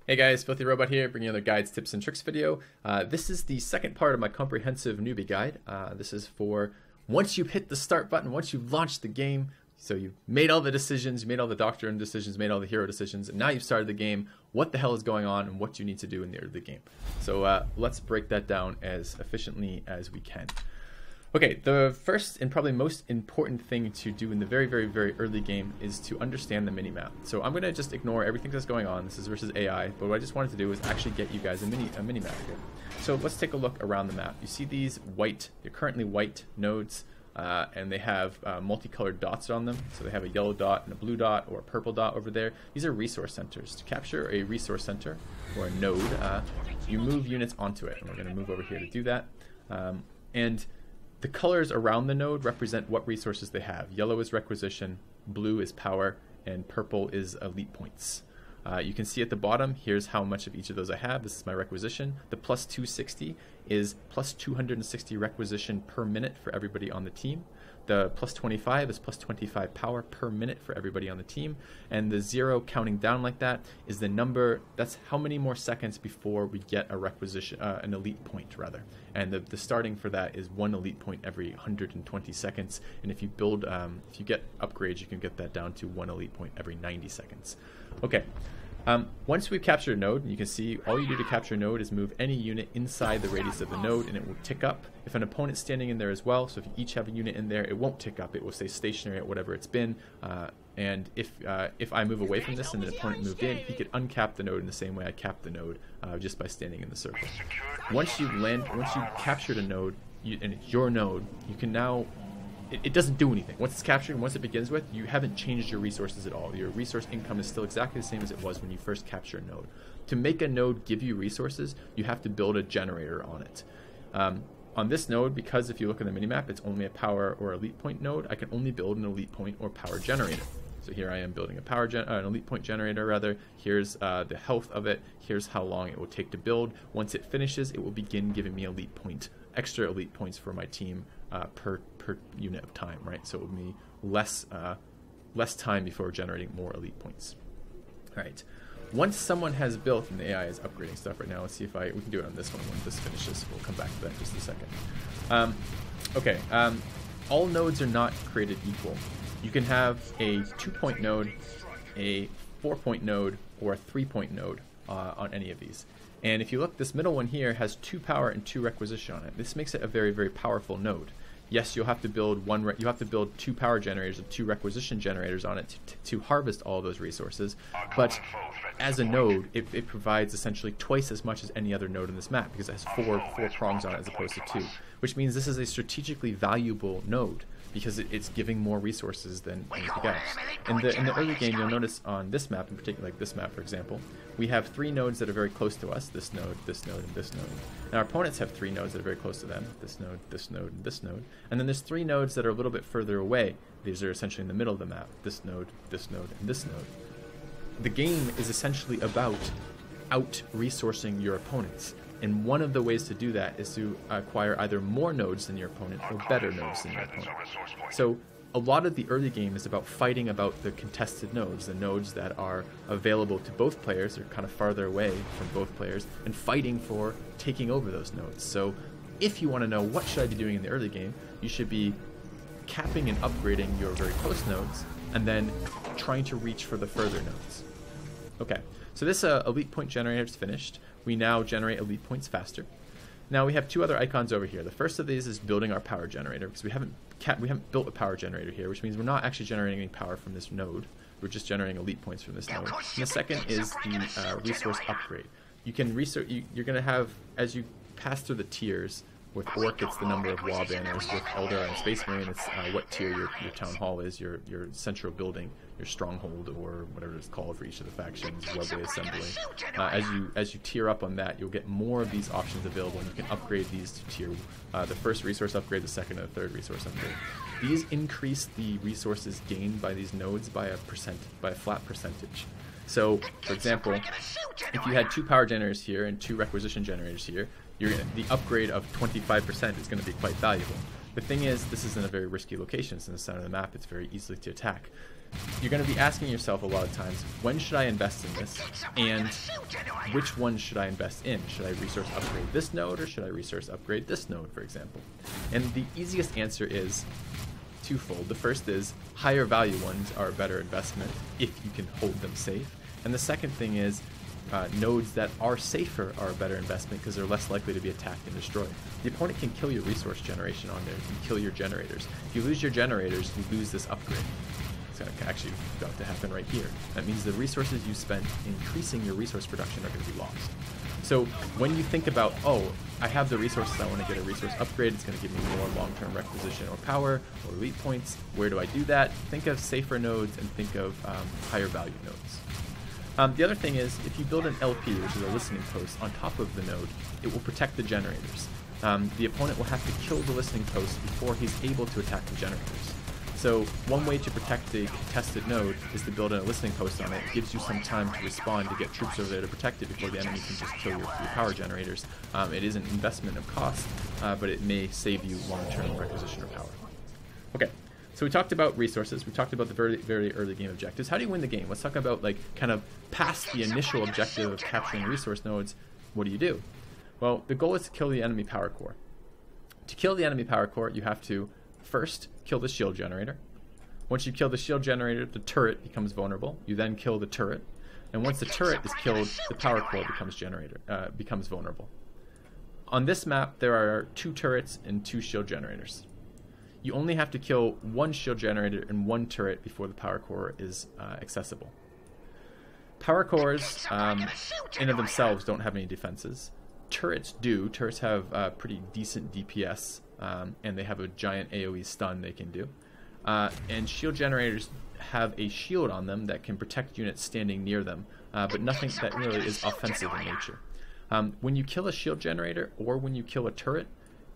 Hey guys, FilthyRobot here, bringing another guides, tips, and tricks video. This is the second part of my comprehensive newbie guide. This is for once you hit the start button, once you've launched the game, so you've made all the decisions, you made all the doctrine decisions, made all the hero decisions, and now you've started the game, what the hell is going on and what you need to do in the game. So let's break that down as efficiently as we can. Okay, the first and probably most important thing to do in the very early game is to understand the mini-map. So I'm going to just ignore everything that's going on. This is versus AI, but what I just wanted to do is actually get you guys a mini-map here. So let's take a look around the map. You see these they're currently white nodes, and they have multicolored dots on them. So they have a yellow dot and a blue dot or a purple dot over there. These are resource centers. To capture a resource center or a node, you move units onto it. And we're going to move over here to do that. And the colors around the node represent what resources they have. Yellow is requisition, blue is power, and purple is elite points. You can see at the bottom, here's how much of each of those I have. This is my requisition. The plus 260 is plus 260 requisition per minute for everybody on the team. The plus 25 is plus 25 power per minute for everybody on the team. And the 0 counting down like that is the number, that's how many more seconds before we get a requisition, an elite point rather. And the starting for that is 1 elite point every 120 seconds. And if you build, if you get upgrades, you can get that down to 1 elite point every 90 seconds. Okay. Once we've captured a node, and you can see all you do to capture a node is move any unit inside the radius of the node and it will tick up. If an opponent's standing in there as well, so if you each have a unit in there, it won't tick up, it will stay stationary at whatever it's been. And if I move away from this and an opponent moved in, he could uncap the node in the same way I capped the node just by standing in the circle. Once you've captured a node, and it's your node, you can now, it doesn't do anything. Once it's captured and once it begins with, you haven't changed your resources at all. Your resource income is still exactly the same as it was when you first capture a node. To make a node give you resources, you have to build a generator on it. On this node, because if you look at the minimap, it's only a power or elite point node, I can only build an elite point or power generator. So here I am building a an elite point generator rather. Here's the health of it. Here's how long it will take to build. Once it finishes, it will begin giving me extra elite points for my team per unit of time, right? So it will be less time before generating more elite points. All right. Once someone has built, and the AI is upgrading stuff right now. Let's see if we can do it on this one when this finishes. We'll come back to that in just a second. Okay. All nodes are not created equal. You can have a 2-point node, a 4-point node, or a 3-point node on any of these. And if you look, this middle one here has 2 power and 2 requisition on it. This makes it a very powerful node. Yes, you'll have to build 2 power generators and 2 requisition generators on it to harvest all those resources. But as a node, it provides essentially twice as much as any other node in this map because it has four prongs on it as opposed to 2, which means this is a strategically valuable node because it's giving more resources than anything else. In the early game, you'll notice on this map in particular, like this map for example, we have 3 nodes that are very close to us, this node, and this node. And our opponents have 3 nodes that are very close to them, this node, and this node. And then there's 3 nodes that are a little bit further away. These are essentially in the middle of the map, this node, and this node. The game is essentially about out-resourcing your opponents. And one of the ways to do that is to acquire either more nodes than your opponent or better nodes than your opponent. So a lot of the early game is about fighting about the contested nodes, the nodes that are available to both players or kind of farther away from both players, and fighting for taking over those nodes. So if you want to know what should I be doing in the early game, you should be capping and upgrading your very close nodes and then trying to reach for the further nodes. Okay, so this elite point generator is finished. We now generate elite points faster. Now we have 2 other icons over here. The first of these is building our power generator because we haven't built a power generator here, which means we're not actually generating any power from this node. We're just generating elite points from this node. And the second is the resource upgrade. You can you're going to have, as you pass through the tiers, with Orc it's the number of wall banners, with Eldar and Space Marine it's what tier your town hall is, your central building, your stronghold, or whatever it's called for each of the factions, webway assembly. As you tier up on that, you'll get more of these options available, and you can upgrade these to tier the first resource upgrade, the second and the third resource upgrade. These increase the resources gained by these nodes by a flat percentage. So, for example, if you had 2 power generators here and 2 requisition generators here, the upgrade of 25% is going to be quite valuable. The thing is, this is in a very risky location. It's in the center of the map. It's very easy to attack. you're going to be asking yourself a lot of times, when should I invest in this, and which one should I invest in? Should I resource upgrade this node, or should I resource upgrade this node, for example? And the easiest answer is twofold. The first is higher value ones are a better investment if you can hold them safe. And the second thing is nodes that are safer are a better investment because they're less likely to be attacked and destroyed. The opponent can kill your resource generation on there, can kill your generators. If you lose your generators, you lose this upgrade. It's actually about to happen right here. That means the resources you spent increasing your resource production are going to be lost. So when you think about, oh, I have the resources, I want to get a resource upgrade, it's going to give me more long-term requisition or power or elite points, where do I do that? Think of safer nodes and think of higher value nodes. The other thing is, if you build an LP, which is a listening post, on top of the node, it will protect the generators. The opponent will have to kill the listening post before he's able to attack the generators. So one way to protect the contested node is to build a listening post on it. It gives you some time to respond, to get troops over there to protect it before the enemy can just kill your power generators. It is an investment of cost, but it may save you long-term requisition or power. Okay, so we talked about resources. We talked about the very, very early game objectives. How do you win the game? Let's talk about, like, kind of past the initial objective of capturing resource nodes. What do? Well, the goal is to kill the enemy power core. To kill the enemy power core, you have to first kill the shield generator. Once you kill the shield generator, the turret becomes vulnerable. You then kill the turret, and once the turret is killed, the power core becomes vulnerable. On this map, there are 2 turrets and 2 shield generators. You only have to kill 1 shield generator and 1 turret before the power core is accessible. Power cores, in of themselves, don't have any defenses. Turrets do. Turrets have pretty decent DPS. And they have a giant AoE stun they can do. And shield generators have a shield on them that can protect units standing near them, but nothing that really is offensive in nature. When you kill a shield generator or when you kill a turret,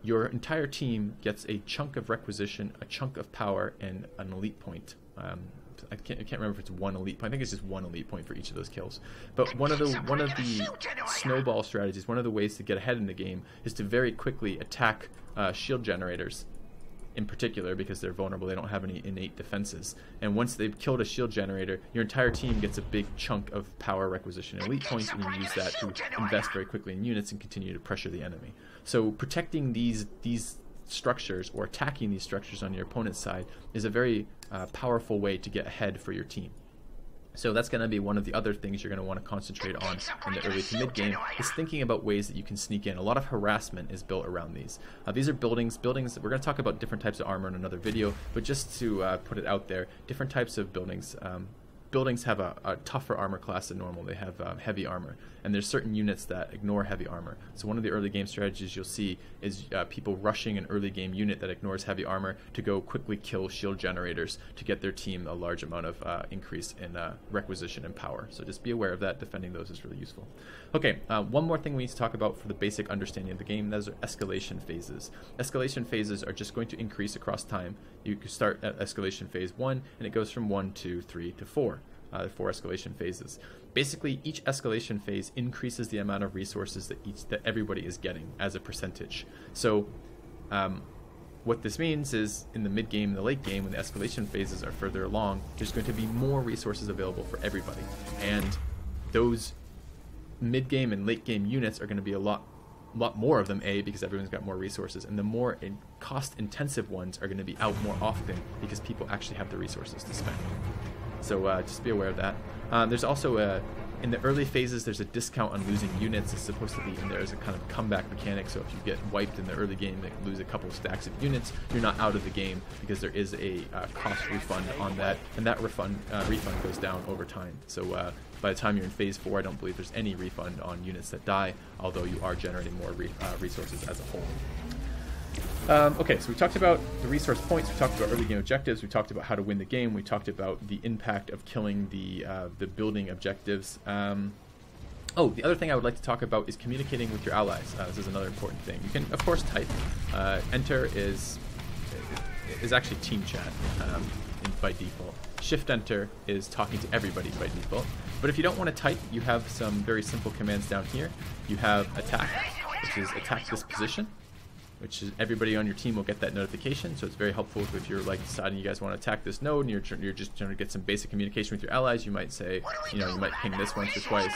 your entire team gets a chunk of requisition, a chunk of power, and an elite point. I can't remember if it's 1 elite point. I think it's just 1 elite point for each of those kills. But one of the snowball strategies, one of the ways to get ahead in the game, is to very quickly attack shield generators in particular, because they're vulnerable, they don't have any innate defenses. And once they've killed a shield generator, your entire team gets a big chunk of power, requisition, and elite points, and you use that to invest very quickly in units and continue to pressure the enemy. So protecting these structures or attacking these structures on your opponent's side is a very powerful way to get ahead for your team. So that's going to be one of the other things you're going to want to concentrate on in the early to mid game, is thinking about ways that you can sneak in. A lot of harassment is built around these. These are buildings. We're going to talk about different types of armor in another video, but just to put it out there, different types of buildings. Buildings have a tougher armor class than normal. They have heavy armor, and there's certain units that ignore heavy armor. So one of the early game strategies you'll see is people rushing an early game unit that ignores heavy armor to go quickly kill shield generators to get their team a large amount of increase in requisition and power. So just be aware of that. Defending those is really useful. Okay, one more thing we need to talk about for the basic understanding of the game. Those are escalation phases. Escalation phases are just going to increase across time. You can start at escalation phase 1, and it goes from 1 to 3 to 4. The 4 escalation phases. Basically, each escalation phase increases the amount of resources that everybody is getting as a percentage. So what this means is, in the mid game and the late game, when the escalation phases are further along, there's going to be more resources available for everybody, and those mid game and late game units are going to be a lot more of them, because everyone's got more resources, and the more cost intensive ones are going to be out more often because people actually have the resources to spend. So just be aware of that. There's also in the early phases, there's a discount on losing units. It's supposed to be in there as a kind of comeback mechanic. So if you get wiped in the early game and lose a couple of stacks of units, you're not out of the game, because there is a cost refund on that, and that refund goes down over time. So by the time you're in phase 4, I don't believe there's any refund on units that die, although you are generating more resources as a whole. Okay, so we talked about the resource points, we talked about early game objectives, we talked about how to win the game, we talked about the impact of killing the building objectives. Oh, the other thing I would like to talk about is communicating with your allies. This is another important thing. You can, of course, type. Enter is actually team chat by default. Shift enter is talking to everybody by default. But if you don't want to type, you have some very simple commands down here. You have attack, which is attack this position. which is everybody on your team will get that notification. So it's very helpful if you're like deciding you guys want to attack this node and you're just trying to get some basic communication with your allies. You might say, you know, you might ping this once or twice,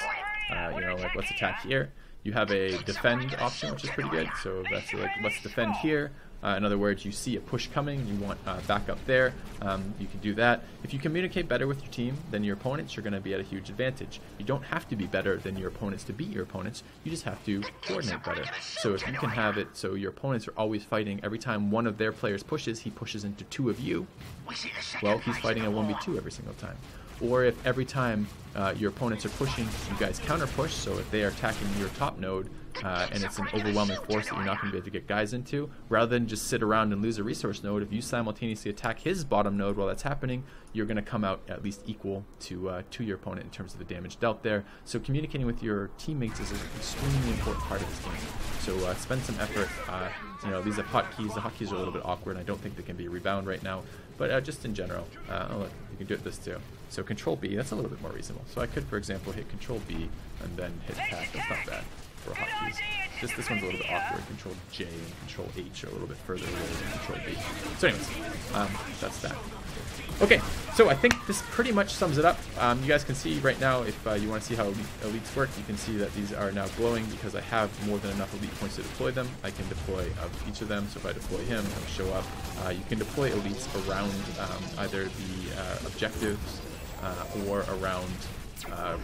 you know, like let's attack here. You have a defend option, which is pretty good. So that's like let's defend here. In other words, you see a push coming, you want backup there, you can do that. If you communicate better with your team than your opponents, you're going to be at a huge advantage. You don't have to be better than your opponents to beat your opponents, you just have to coordinate better. So if you can have it so your opponents are always fighting, every time one of their players pushes, he pushes into two of you, well, he's fighting a 1v2 every single time. Or if every time your opponents are pushing, you guys counter push, so if they are attacking your top node, and it's an overwhelming force that you're not going to be able to get guys into, rather than just sit around and lose a resource node, if you simultaneously attack his bottom node while that's happening, you're going to come out at least equal to your opponent in terms of the damage dealt there. So communicating with your teammates is an extremely important part of this game. So spend some effort. You know, these are hotkeys. The hotkeys are a little bit awkward. I don't think they can be rebound right now, but just in general, oh look, you can do it this too. So Control B, that's a little bit more reasonable. So I could, for example, hit Control B and then hit attack. That's not bad for hotkeys. This one's a little bit awkward. Control J and Control H are a little bit further away than Control B. So anyways, that's that. Okay, so I think this pretty much sums it up. You guys can see right now, if you want to see how elites work, you can see that these are now glowing because I have more than enough elite points to deploy them. I can deploy each of them, so if I deploy him, he'll show up. You can deploy elites around either the objectives or around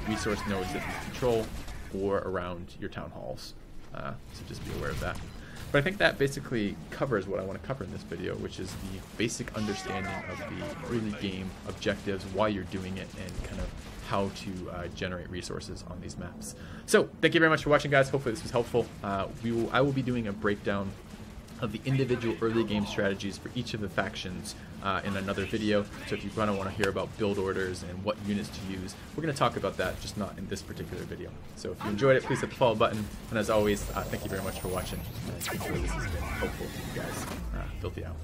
resource nodes that you control, or around your town halls. So just be aware of that. But I think that basically covers what I want to cover in this video, which is the basic understanding of the early game objectives, why you're doing it, and kind of how to generate resources on these maps. So thank you very much for watching, guys. Hopefully this was helpful. I will be doing a breakdown of the individual early game strategies for each of the factions in another video. So if you want to hear about build orders and what units to use, we're going to talk about that, just not in this particular video. So if you enjoyed it, please hit the follow button. And as always, thank you very much for watching. Hopefully this has been helpful for you guys. Filthy out.